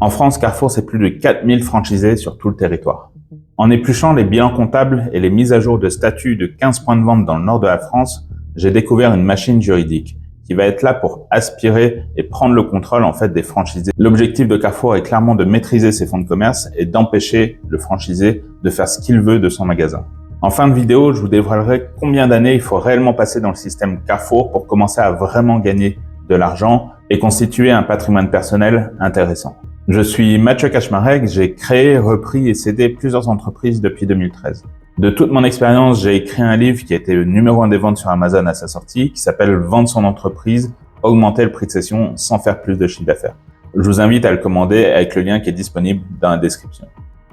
En France, Carrefour, c'est plus de 4000 franchisés sur tout le territoire. En épluchant les bilans comptables et les mises à jour de statut de 15 points de vente dans le nord de la France, j'ai découvert une machine juridique qui va être là pour aspirer et prendre le contrôle en fait des franchisés. L'objectif de Carrefour est clairement de maîtriser ses fonds de commerce et d'empêcher le franchisé de faire ce qu'il veut de son magasin. En fin de vidéo, je vous dévoilerai combien d'années il faut réellement passer dans le système Carrefour pour commencer à vraiment gagner de l'argent et constituer un patrimoine personnel intéressant. Je suis Mathieu Kaczmarek, j'ai créé, repris et cédé plusieurs entreprises depuis 2013. De toute mon expérience, j'ai écrit un livre qui a été le numéro 1 des ventes sur Amazon à sa sortie, qui s'appelle « Vendre son entreprise, augmenter le prix de cession sans faire plus de chiffre d'affaires ». Je vous invite à le commander avec le lien qui est disponible dans la description.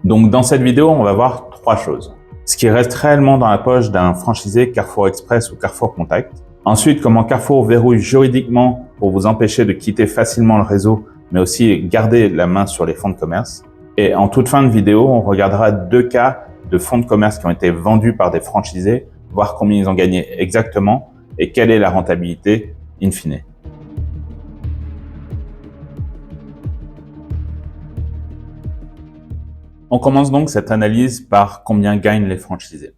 Donc dans cette vidéo, on va voir 3 choses. Ce qui reste réellement dans la poche d'un franchisé Carrefour Express ou Carrefour Contact. Ensuite, comment Carrefour verrouille juridiquement pour vous empêcher de quitter facilement le réseau, mais aussi garder la main sur les fonds de commerce. Et en toute fin de vidéo, on regardera 2 cas de fonds de commerce qui ont été vendus par des franchisés, voir combien ils ont gagné exactement et quelle est la rentabilité in fine. On commence donc cette analyse par combien gagnent les franchisés.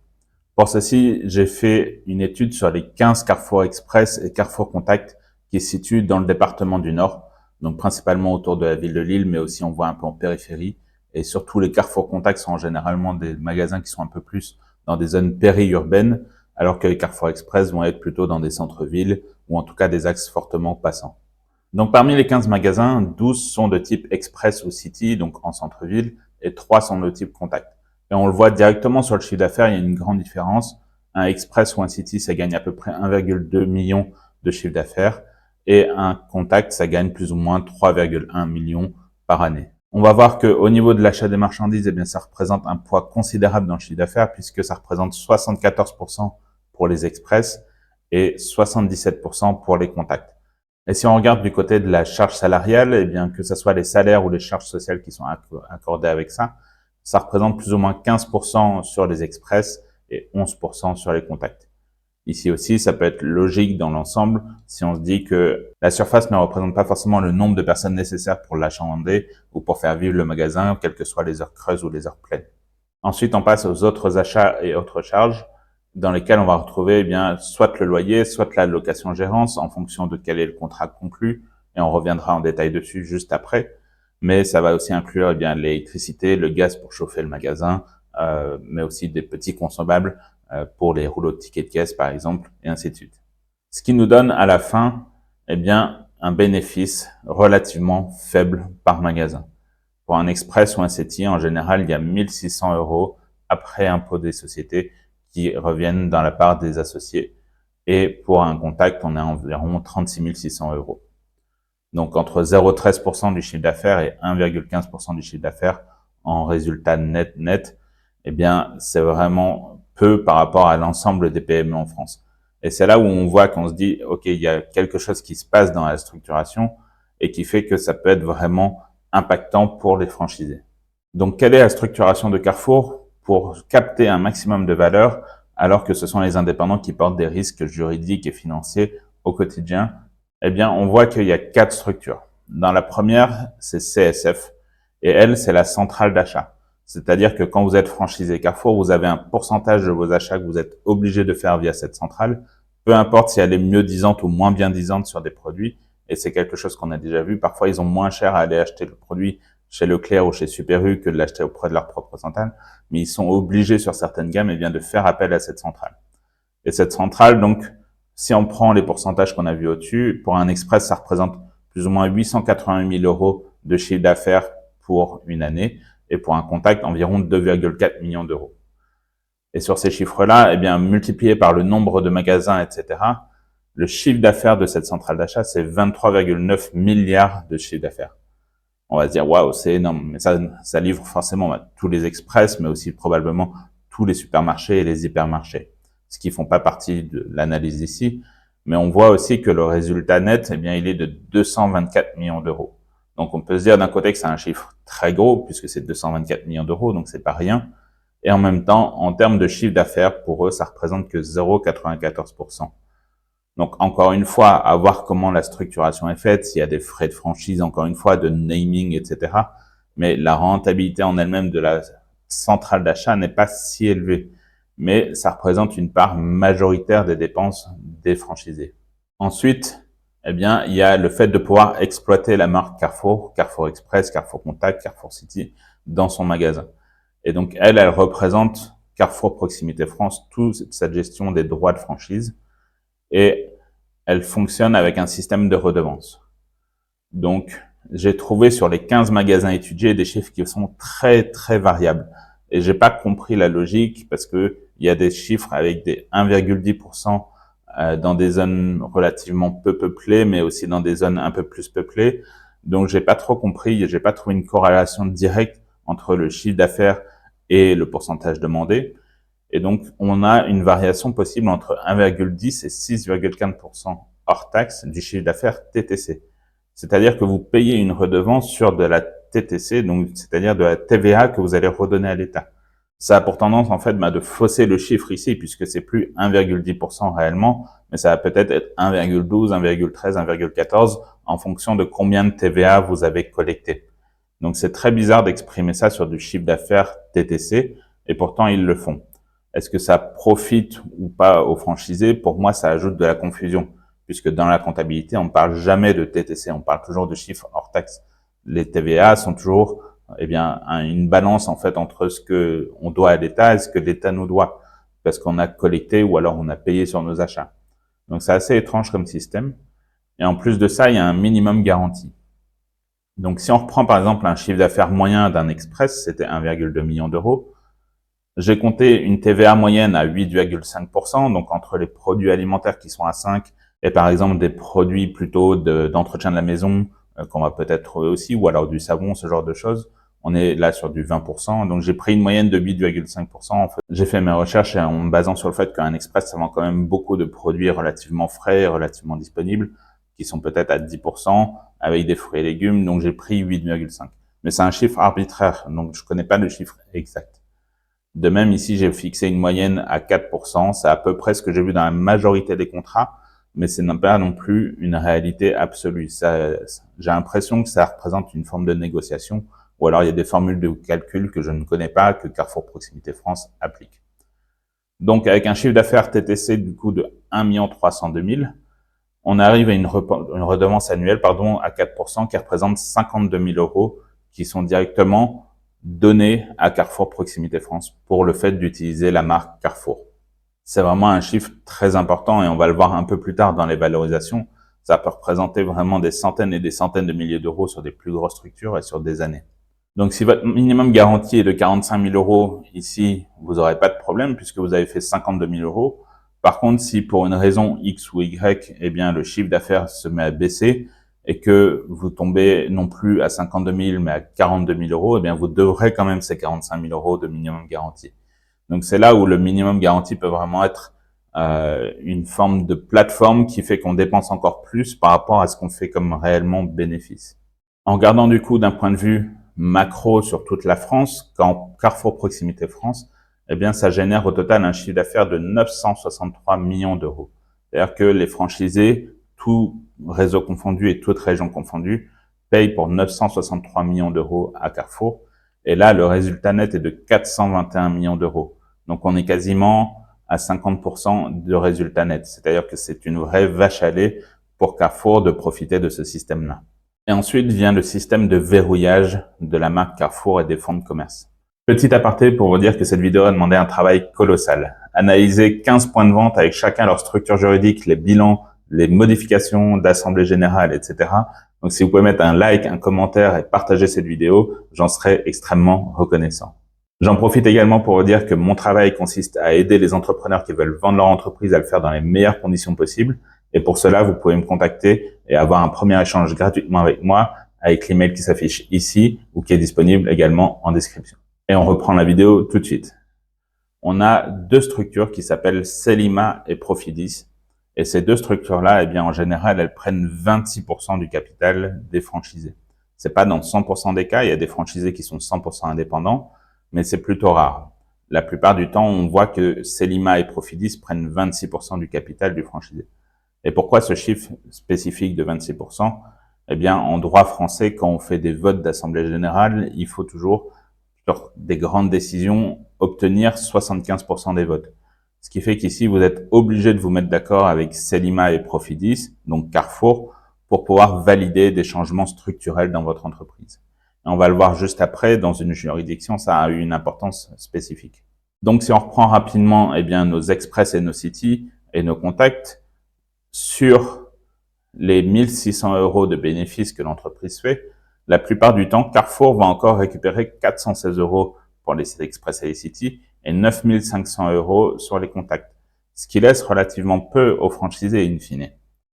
Pour ceci, j'ai fait une étude sur les 15 Carrefour Express et Carrefour Contact qui se situent dans le département du Nord, donc principalement autour de la ville de Lille, mais aussi on voit un peu en périphérie. Et surtout, les Carrefour Contact sont généralement des magasins qui sont un peu plus dans des zones périurbaines, alors que les Carrefour Express vont être plutôt dans des centres-villes ou en tout cas des axes fortement passants. Donc parmi les 15 magasins, 12 sont de type Express ou City, donc en centre-ville, et 3 sont de type Contact. Et on le voit directement sur le chiffre d'affaires, il y a une grande différence. Un Express ou un City, ça gagne à peu près 1,2 million de chiffre d'affaires, et un Contact, ça gagne plus ou moins 3,1 millions par année. On va voir qu'au niveau de l'achat des marchandises, eh bien, ça représente un poids considérable dans le chiffre d'affaires puisque ça représente 74% pour les express et 77% pour les contacts. Et si on regarde du côté de la charge salariale, eh bien, que ce soit les salaires ou les charges sociales qui sont accordées avec ça, ça représente plus ou moins 15% sur les express et 11% sur les contacts. Ici aussi, ça peut être logique dans l'ensemble si on se dit que la surface ne représente pas forcément le nombre de personnes nécessaires pour l'achander ou pour faire vivre le magasin, quelles que soient les heures creuses ou les heures pleines. Ensuite, on passe aux autres achats et autres charges dans lesquelles on va retrouver eh bien soit le loyer, soit la location-gérance en fonction de quel est le contrat conclu et on reviendra en détail dessus juste après. Mais ça va aussi inclure eh bien l'électricité, le gaz pour chauffer le magasin, mais aussi des petits consommables pour les rouleaux de tickets de caisse par exemple, et ainsi de suite. Ce qui nous donne à la fin, eh bien, un bénéfice relativement faible par magasin. Pour un Express ou un City, en général, il y a 1600 € après impôt des sociétés qui reviennent dans la part des associés. Et pour un Contact, on est à environ 36 600 €. Donc, entre 0,13% du chiffre d'affaires et 1,15% du chiffre d'affaires en résultat net, eh bien, c'est vraiment peu par rapport à l'ensemble des PME en France. Et c'est là où on voit qu'on se dit, OK, il y a quelque chose qui se passe dans la structuration et qui fait que ça peut être vraiment impactant pour les franchisés. Donc, quelle est la structuration de Carrefour pour capter un maximum de valeur alors que ce sont les indépendants qui portent des risques juridiques et financiers au quotidien? Eh bien, on voit qu'il y a 4 structures. Dans la première, c'est CSF et elle, c'est la centrale d'achat. C'est-à-dire que quand vous êtes franchisé Carrefour, vous avez un pourcentage de vos achats que vous êtes obligé de faire via cette centrale, peu importe si elle est mieux disante ou moins bien disante sur des produits. Et c'est quelque chose qu'on a déjà vu. Parfois, ils ont moins cher à aller acheter le produit chez Leclerc ou chez Super U que de l'acheter auprès de leur propre centrale. Mais ils sont obligés sur certaines gammes eh bien, de faire appel à cette centrale. Et cette centrale, donc, si on prend les pourcentages qu'on a vus au-dessus, pour un Express, ça représente plus ou moins 888 000 € de chiffre d'affaires pour une année. Et pour un Contact, environ 2,4 millions d'euros. Et sur ces chiffres-là, eh bien, multiplié par le nombre de magasins, etc., le chiffre d'affaires de cette centrale d'achat, c'est 23,9 milliards de chiffre d'affaires. On va se dire, waouh, c'est énorme. Mais ça livre forcément tous les express, mais aussi probablement tous les supermarchés et les hypermarchés. Ce qui font pas partie de l'analyse ici. Mais on voit aussi que le résultat net, eh bien, il est de 224 millions d'euros. Donc, on peut se dire d'un côté que c'est un chiffre très gros, puisque c'est 224 millions d'euros, donc c'est pas rien. Et en même temps, en termes de chiffre d'affaires, pour eux, ça représente que 0,94%. Donc, encore une fois, à voir comment la structuration est faite, s'il y a des frais de franchise, encore une fois, de naming, etc. Mais la rentabilité en elle-même de la centrale d'achat n'est pas si élevée. Mais ça représente une part majoritaire des dépenses des franchisés. Ensuite, eh bien, il y a le fait de pouvoir exploiter la marque Carrefour, Carrefour Express, Carrefour Contact, Carrefour City dans son magasin. Et donc, elle représente Carrefour Proximité France, toute cette gestion des droits de franchise. Et elle fonctionne avec un système de redevance. Donc, j'ai trouvé sur les 15 magasins étudiés des chiffres qui sont très, très variables. Et j'ai pas compris la logique parce que il y a des chiffres avec des 1,10% dans des zones relativement peu peuplées, mais aussi dans des zones un peu plus peuplées. Donc, j'ai pas trop compris, j'ai pas trouvé une corrélation directe entre le chiffre d'affaires et le pourcentage demandé. Et donc, on a une variation possible entre 1,10 et 6,15% hors taxe du chiffre d'affaires TTC. C'est-à-dire que vous payez une redevance sur de la TTC, donc c'est-à-dire de la TVA que vous allez redonner à l'État. Ça a pour tendance en fait de fausser le chiffre ici, puisque c'est plus 1,10% réellement, mais ça va peut-être être 1,12, 1,13, 1,14 en fonction de combien de TVA vous avez collecté. Donc c'est très bizarre d'exprimer ça sur du chiffre d'affaires TTC, et pourtant ils le font. Est-ce que ça profite ou pas aux franchisés? Pour moi, ça ajoute de la confusion, puisque dans la comptabilité, on ne parle jamais de TTC, on parle toujours de chiffres hors taxe. Les TVA sont toujours, une balance en fait entre ce que on doit à l'État et ce que l'État nous doit, parce qu'on a collecté ou alors on a payé sur nos achats. Donc c'est assez étrange comme système. Et en plus de ça, il y a un minimum garanti. Donc si on reprend par exemple un chiffre d'affaires moyen d'un Express, c'était 1,2 million d'euros. J'ai compté une TVA moyenne à 8,5%, donc entre les produits alimentaires qui sont à 5 et par exemple des produits plutôt d'entretien de la maison qu'on va peut-être trouver aussi, ou alors du savon, ce genre de choses. On est là sur du 20%, donc j'ai pris une moyenne de 8,5%. En fait, j'ai fait mes recherches en me basant sur le fait qu'un Express, ça vend quand même beaucoup de produits relativement frais, relativement disponibles, qui sont peut-être à 10%, avec des fruits et légumes, donc j'ai pris 8,5. Mais c'est un chiffre arbitraire, donc je connais pas le chiffre exact. De même, ici, j'ai fixé une moyenne à 4%. C'est à peu près ce que j'ai vu dans la majorité des contrats, mais ce n'est pas non plus une réalité absolue. J'ai l'impression que ça représente une forme de négociation, ou alors il y a des formules de calcul que je ne connais pas, que Carrefour Proximité France applique. Donc, avec un chiffre d'affaires TTC du coup de 1 302 000, on arrive à une redevance annuelle à 4% qui représente 52 000 euros qui sont directement donnés à Carrefour Proximité France pour le fait d'utiliser la marque Carrefour. C'est vraiment un chiffre très important et on va le voir un peu plus tard dans les valorisations. Ça peut représenter vraiment des centaines et des centaines de milliers d'euros sur des plus grosses structures et sur des années. Donc, si votre minimum garanti est de 45 000 euros, ici, vous n'aurez pas de problème puisque vous avez fait 52 000 euros. Par contre, si pour une raison X ou Y, le chiffre d'affaires se met à baisser et que vous tombez non plus à 52 000 mais à 42 000 euros, vous devrez quand même ces 45 000 euros de minimum garanti. Donc, c'est là où le minimum garanti peut vraiment être une forme de plateforme qui fait qu'on dépense encore plus par rapport à ce qu'on fait comme réellement bénéfice. En regardant du coup d'un point de vue macro sur toute la France, quand Carrefour Proximité France, ça génère au total un chiffre d'affaires de 963 millions d'euros. C'est-à-dire que les franchisés, tout réseau confondu et toute région confondue, payent pour 963 millions d'euros à Carrefour. Et là, le résultat net est de 421 millions d'euros. Donc, on est quasiment à 50% de résultat net. C'est-à-dire que c'est une vraie vache à lait pour Carrefour de profiter de ce système-là. Et ensuite vient le système de verrouillage de la marque Carrefour et des fonds de commerce. Petit aparté pour vous dire que cette vidéo a demandé un travail colossal. Analyser 15 points de vente avec chacun leur structure juridique, les bilans, les modifications d'assemblée générale, etc. Donc si vous pouvez mettre un like, un commentaire et partager cette vidéo, j'en serai extrêmement reconnaissant. J'en profite également pour vous dire que mon travail consiste à aider les entrepreneurs qui veulent vendre leur entreprise à le faire dans les meilleures conditions possibles. Et pour cela, vous pouvez me contacter et avoir un premier échange gratuitement avec moi avec l'email qui s'affiche ici ou qui est disponible également en description. Et on reprend la vidéo tout de suite. On a deux structures qui s'appellent Selima et Profidis. Et ces deux structures-là, en général, elles prennent 26% du capital des franchisés. C'est pas dans 100% des cas, il y a des franchisés qui sont 100% indépendants, mais c'est plutôt rare. La plupart du temps, on voit que Selima et Profidis prennent 26% du capital du franchisé. Et pourquoi ce chiffre spécifique de 26%? Eh bien, en droit français, quand on fait des votes d'assemblée générale, il faut toujours, sur des grandes décisions, obtenir 75% des votes. Ce qui fait qu'ici, vous êtes obligé de vous mettre d'accord avec Celima et Profidis, donc Carrefour, pour pouvoir valider des changements structurels dans votre entreprise. Et on va le voir juste après, dans une juridiction, ça a eu une importance spécifique. Donc, si on reprend rapidement, eh bien, nos Express et nos City et nos contacts, sur les 1600 € de bénéfices que l'entreprise fait, la plupart du temps, Carrefour va encore récupérer 416 € pour les Express et les City et 9500 € sur les contacts, ce qui laisse relativement peu aux franchisés in fine.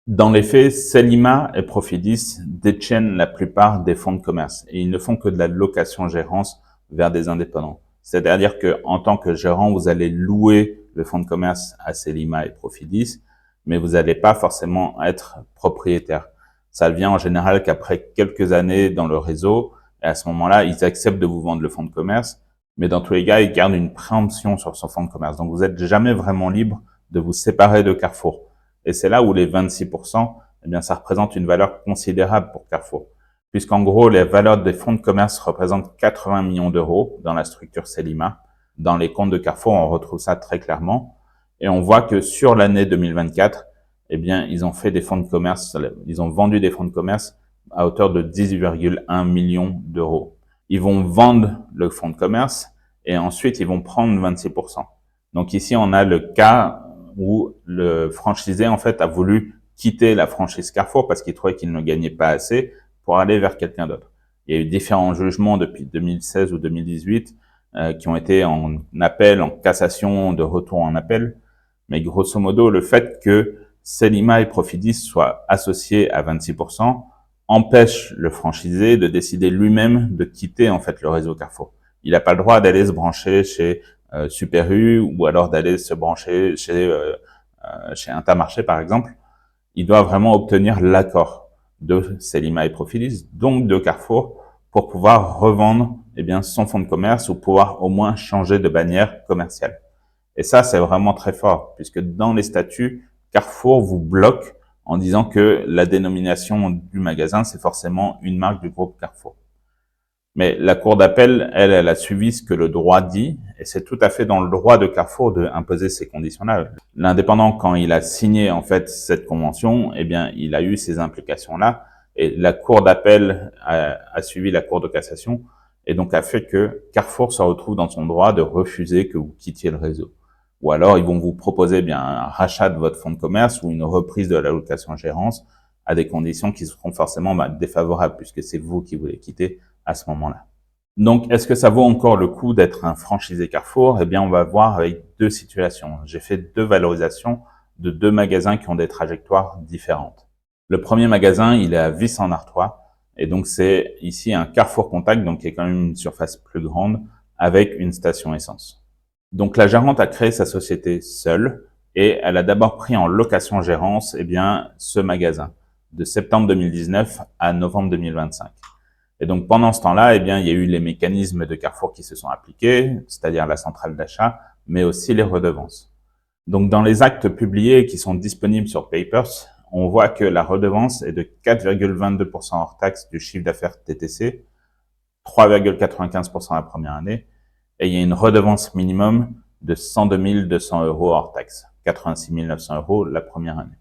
Dans les faits, Celima et Profidis détiennent la plupart des fonds de commerce et ils ne font que de la location-gérance vers des indépendants. C'est-à-dire que en tant que gérant, vous allez louer le fonds de commerce à Celima et Profidis, mais vous n'allez pas forcément être propriétaire. Ça vient en général qu'après quelques années dans le réseau, et à ce moment-là, ils acceptent de vous vendre le fonds de commerce, mais dans tous les cas, ils gardent une préemption sur son fonds de commerce. Donc, vous n'êtes jamais vraiment libre de vous séparer de Carrefour. Et c'est là où les 26%, eh bien, ça représente une valeur considérable pour Carrefour. Puisqu'en gros, les valeurs des fonds de commerce représentent 80 millions d'euros dans la structure Celima. Dans les comptes de Carrefour, on retrouve ça très clairement. Et on voit que sur l'année 2024, eh bien, ils ont fait des fonds de commerce, ils ont vendu des fonds de commerce à hauteur de 10,1 millions d'euros. Ils vont vendre le fonds de commerce et ensuite ils vont prendre 26%. Donc ici, on a le cas où le franchisé, en fait, a voulu quitter la franchise Carrefour parce qu'il trouvait qu'il ne gagnait pas assez pour aller vers quelqu'un d'autre. Il y a eu différents jugements depuis 2016 ou 2018 qui ont été en appel, en cassation, de retour en appel. Mais grosso modo, le fait que Celima et Profidis soient associés à 26% empêche le franchisé de décider lui-même de quitter en fait le réseau Carrefour. Il n'a pas le droit d'aller se brancher chez Super U ou alors d'aller se brancher chez Intermarché par exemple. Il doit vraiment obtenir l'accord de Celima et Profidis, donc de Carrefour, pour pouvoir revendre eh bien, son fonds de commerce ou pouvoir au moins changer de bannière commerciale. Et ça, c'est vraiment très fort, puisque dans les statuts, Carrefour vous bloque en disant que la dénomination du magasin, c'est forcément une marque du groupe Carrefour. Mais la Cour d'appel, elle a suivi ce que le droit dit, et c'est tout à fait dans le droit de Carrefour de imposer ces conditions-là. L'indépendant, quand il a signé en fait cette convention, eh bien, il a eu ces implications-là, et la Cour d'appel a suivi la Cour de cassation, et donc a fait que Carrefour se retrouve dans son droit de refuser que vous quittiez le réseau. Ou alors, ils vont vous proposer bien un rachat de votre fonds de commerce ou une reprise de la location-gérance à des conditions qui seront forcément défavorables, puisque c'est vous qui voulez quitter à ce moment-là. Donc, est-ce que ça vaut encore le coup d'être un franchisé Carrefour? Eh bien, on va voir avec deux situations. J'ai fait deux valorisations de deux magasins qui ont des trajectoires différentes. Le premier magasin, il est à Vis-en-Artois, et donc c'est ici un Carrefour Contact, donc qui est quand même une surface plus grande, avec une station essence. Donc, la gérante a créé sa société seule, et elle a d'abord pris en location-gérance, eh bien, ce magasin, de septembre 2019 à novembre 2025. Et donc, pendant ce temps-là, eh bien, il y a eu les mécanismes de Carrefour qui se sont appliqués, c'est-à-dire la centrale d'achat, mais aussi les redevances. Donc, dans les actes publiés qui sont disponibles sur Papers, on voit que la redevance est de 4,22% hors taxe du chiffre d'affaires TTC, 3,95% la première année, et il y a une redevance minimum de 102 200 € hors taxe, 86 900 € la première année.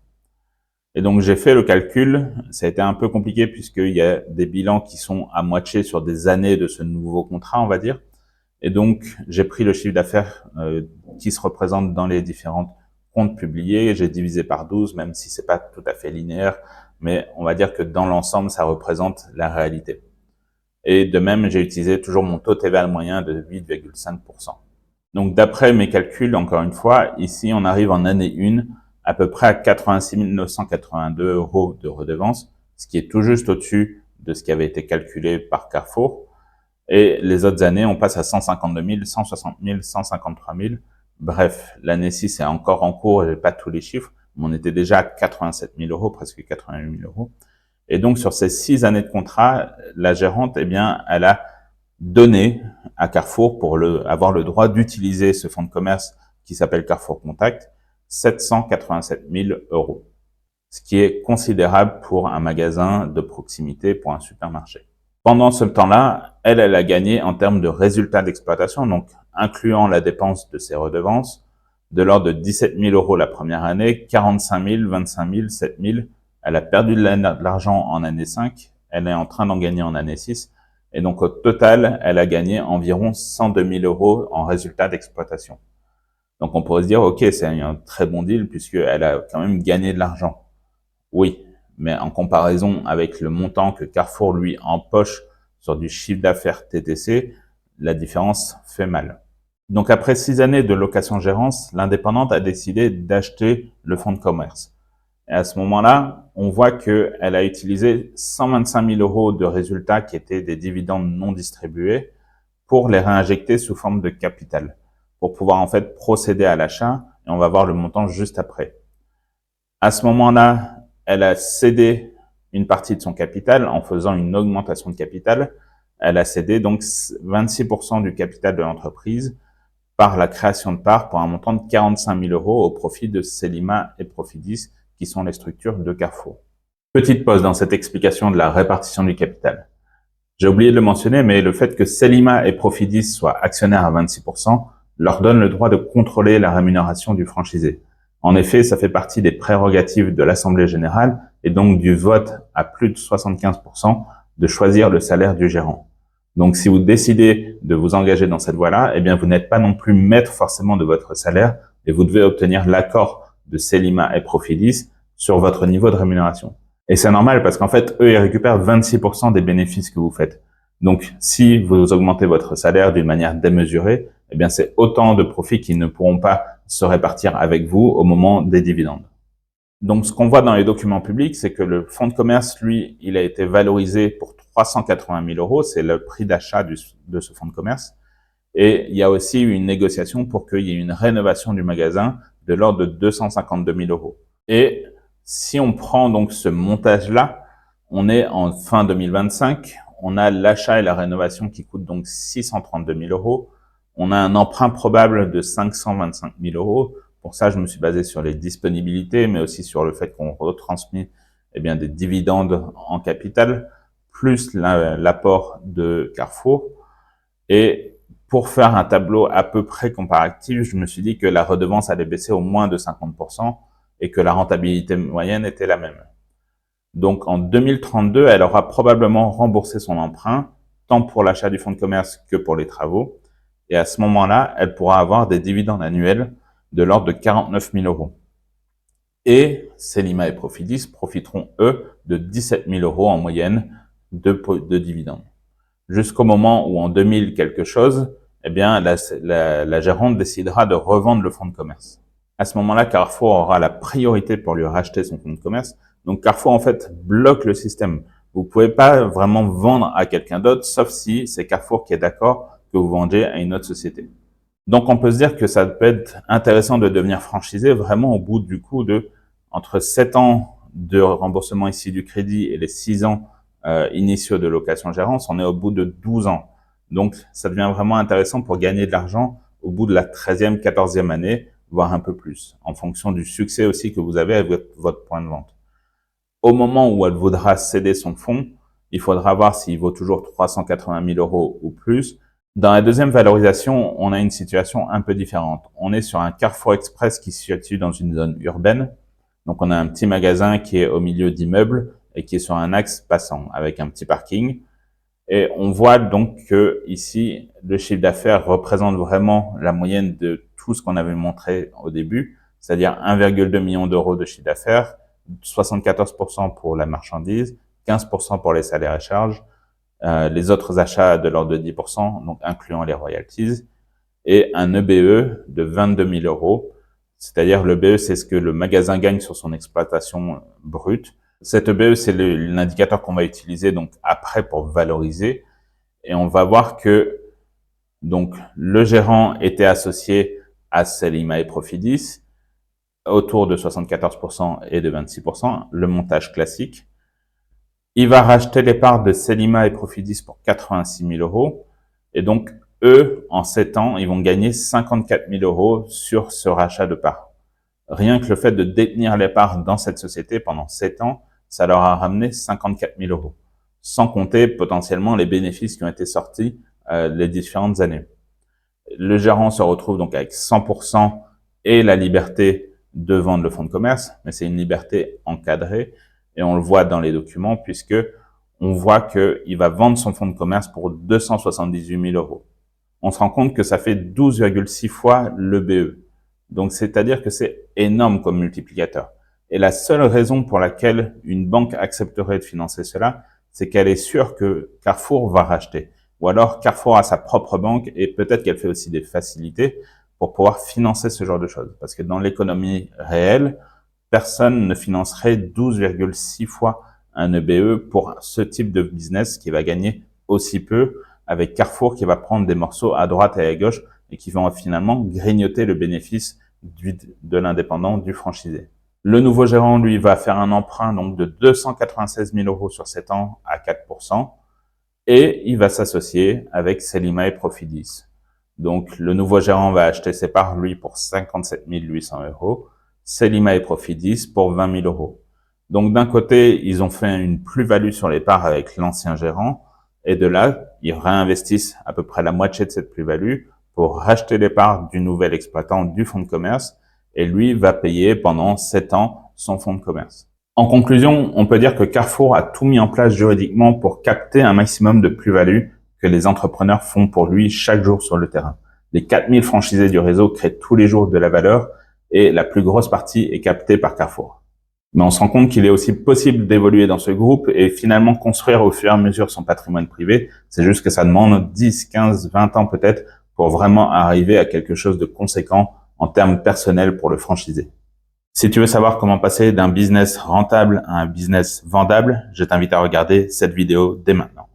Et donc, j'ai fait le calcul. Ça a été un peu compliqué puisqu'il y a des bilans qui sont à moitié sur des années de ce nouveau contrat, on va dire. Et donc, j'ai pris le chiffre d'affaires qui se représente dans les différents comptes publiés. J'ai divisé par 12, même si c'est pas tout à fait linéaire. Mais on va dire que dans l'ensemble, ça représente la réalité. Et de même, j'ai utilisé toujours mon taux TVA moyen de 8,5%. Donc, d'après mes calculs, encore une fois, ici, on arrive en année 1 à peu près à 86 982 € de redevance, ce qui est tout juste au-dessus de ce qui avait été calculé par Carrefour. Et les autres années, on passe à 152 000, 160 000, 153 000. Bref, l'année 6 est encore en cours, j'ai pas tous les chiffres, mais on était déjà à 87 000 €, presque 88 000 €. Et donc, sur ces 6 années de contrat, la gérante, eh bien, elle a donné à Carrefour pour avoir le droit d'utiliser ce fonds de commerce qui s'appelle Carrefour Contact, 787 000 €. ce qui est considérable pour un magasin de proximité, pour un supermarché. Pendant ce temps-là, elle a gagné en termes de résultats d'exploitation, donc incluant la dépense de ses redevances, de l'ordre de 17 000 € la première année, 45 000, 25 000, 7 000. Elle a perdu de l'argent en année 5, elle est en train d'en gagner en année 6. Et donc au total, elle a gagné environ 102 000 € en résultats d'exploitation. Donc on pourrait se dire, ok, c'est un très bon deal puisqu'elle a quand même gagné de l'argent. Oui, mais en comparaison avec le montant que Carrefour lui empoche sur du chiffre d'affaires TTC, la différence fait mal. Donc après 6 années de location-gérance, l'indépendante a décidé d'acheter le fonds de commerce. Et à ce moment-là, on voit qu'elle a utilisé 125 000 € de résultats qui étaient des dividendes non distribués pour les réinjecter sous forme de capital, pour pouvoir en fait procéder à l'achat, et on va voir le montant juste après. À ce moment-là, elle a cédé une partie de son capital en faisant une augmentation de capital. Elle a cédé donc 26% du capital de l'entreprise par la création de parts pour un montant de 45 000 € au profit de Selima et Profidis, qui sont les structures de Carrefour. Petite pause dans cette explication de la répartition du capital. J'ai oublié de le mentionner, mais le fait que Selima et Profidis soient actionnaires à 26% leur donne le droit de contrôler la rémunération du franchisé. En effet, ça fait partie des prérogatives de l'Assemblée générale et donc du vote à plus de 75% de choisir le salaire du gérant. Donc, si vous décidez de vous engager dans cette voie-là, eh bien, vous n'êtes pas non plus maître forcément de votre salaire et vous devez obtenir l'accord de Selima et Profidis sur votre niveau de rémunération. Et c'est normal parce qu'en fait, eux, ils récupèrent 26% des bénéfices que vous faites. Donc, si vous augmentez votre salaire d'une manière démesurée, eh bien, c'est autant de profits qui ne pourront pas se répartir avec vous au moment des dividendes. Donc, ce qu'on voit dans les documents publics, c'est que le fonds de commerce, lui, il a été valorisé pour 380 000 €. C'est le prix d'achat de ce fonds de commerce. Et il y a aussi eu une négociation pour qu'il y ait une rénovation du magasin de l'ordre de 252 000 €. Et si on prend donc ce montage-là, on est en fin 2025. On a l'achat et la rénovation qui coûtent donc 632 000 €. On a un emprunt probable de 525 000 €. Pour ça, je me suis basé sur les disponibilités, mais aussi sur le fait qu'on retransmet des dividendes en capital, plus l'apport de Carrefour. Et pour faire un tableau à peu près comparatif, je me suis dit que la redevance allait baisser au moins de 50% et que la rentabilité moyenne était la même. Donc en 2032, elle aura probablement remboursé son emprunt, tant pour l'achat du fonds de commerce que pour les travaux. Et à ce moment-là, elle pourra avoir des dividendes annuels de l'ordre de 49 000 €. Et Selima et Profidis profiteront, eux, de 17 000 € en moyenne de dividendes. Jusqu'au moment où, en 2000 quelque chose, la gérante décidera de revendre le fonds de commerce. À ce moment-là, Carrefour aura la priorité pour lui racheter son fonds de commerce. Donc Carrefour, en fait, bloque le système. Vous pouvez pas vraiment vendre à quelqu'un d'autre, sauf si c'est Carrefour qui est d'accord que vous vendiez à une autre société. Donc, on peut se dire que ça peut être intéressant de devenir franchisé vraiment au bout du coup de entre 7 ans de remboursement ici du crédit et les 6 ans initiaux de location-gérance, on est au bout de 12 ans. Donc, ça devient vraiment intéressant pour gagner de l'argent au bout de la 13e, 14e année, voire un peu plus, en fonction du succès aussi que vous avez avec votre point de vente. Au moment où elle voudra céder son fonds, il faudra voir s'il vaut toujours 380 000 € ou plus. Dans la deuxième valorisation, on a une situation un peu différente. On est sur un Carrefour Express qui se situe dans une zone urbaine. Donc, on a un petit magasin qui est au milieu d'immeubles et qui est sur un axe passant avec un petit parking. Et on voit donc que ici, le chiffre d'affaires représente vraiment la moyenne de tout ce qu'on avait montré au début, c'est-à-dire 1,2 million d'euros de chiffre d'affaires, 74% pour la marchandise, 15% pour les salaires et charges, les autres achats de l'ordre de 10%, donc incluant les royalties, et un EBE de 22 000 €. C'est-à-dire l'EBE, c'est ce que le magasin gagne sur son exploitation brute. Cet EBE, c'est l'indicateur qu'on va utiliser donc après pour valoriser. Et on va voir que donc le gérant était associé à Selima et Profidis, autour de 74% et de 26%, le montage classique. Il va racheter les parts de Selima et Profidis pour 86 000 €. Et donc, eux, en 7 ans, ils vont gagner 54 000 € sur ce rachat de parts. Rien que le fait de détenir les parts dans cette société pendant 7 ans, ça leur a ramené 54 000 euros, sans compter potentiellement les bénéfices qui ont été sortis les différentes années. Le gérant se retrouve donc avec 100% et la liberté de vendre le fonds de commerce, mais c'est une liberté encadrée et on le voit dans les documents puisque on voit qu'il va vendre son fonds de commerce pour 278 000 euros. On se rend compte que ça fait 12,6 fois le BE. Donc, c'est-à-dire que c'est énorme comme multiplicateur. Et la seule raison pour laquelle une banque accepterait de financer cela, c'est qu'elle est sûre que Carrefour va racheter. Ou alors Carrefour a sa propre banque et peut-être qu'elle fait aussi des facilités pour pouvoir financer ce genre de choses. Parce que dans l'économie réelle, personne ne financerait 12,6 fois un EBE pour ce type de business qui va gagner aussi peu, avec Carrefour qui va prendre des morceaux à droite et à gauche et qui vont finalement grignoter le bénéfice de l'indépendant, du franchisé. Le nouveau gérant, lui, va faire un emprunt donc de 296 000 euros sur 7 ans à 4%. Et il va s'associer avec Selima et Profidis. Donc, le nouveau gérant va acheter ses parts, lui, pour 57 800 euros. Selima et Profidis pour 20 000 euros. Donc, d'un côté, ils ont fait une plus-value sur les parts avec l'ancien gérant. Et de là, ils réinvestissent à peu près la moitié de cette plus-value pour racheter les parts du nouvel exploitant du fonds de commerce. Et lui va payer pendant 7 ans son fonds de commerce. En conclusion, on peut dire que Carrefour a tout mis en place juridiquement pour capter un maximum de plus-value que les entrepreneurs font pour lui chaque jour sur le terrain. Les 4000 franchisés du réseau créent tous les jours de la valeur et la plus grosse partie est captée par Carrefour. Mais on se rend compte qu'il est aussi possible d'évoluer dans ce groupe et finalement construire au fur et à mesure son patrimoine privé. C'est juste que ça demande 10, 15, 20 ans peut-être pour vraiment arriver à quelque chose de conséquent en termes personnels pour le franchisé. Si tu veux savoir comment passer d'un business rentable à un business vendable, je t'invite à regarder cette vidéo dès maintenant.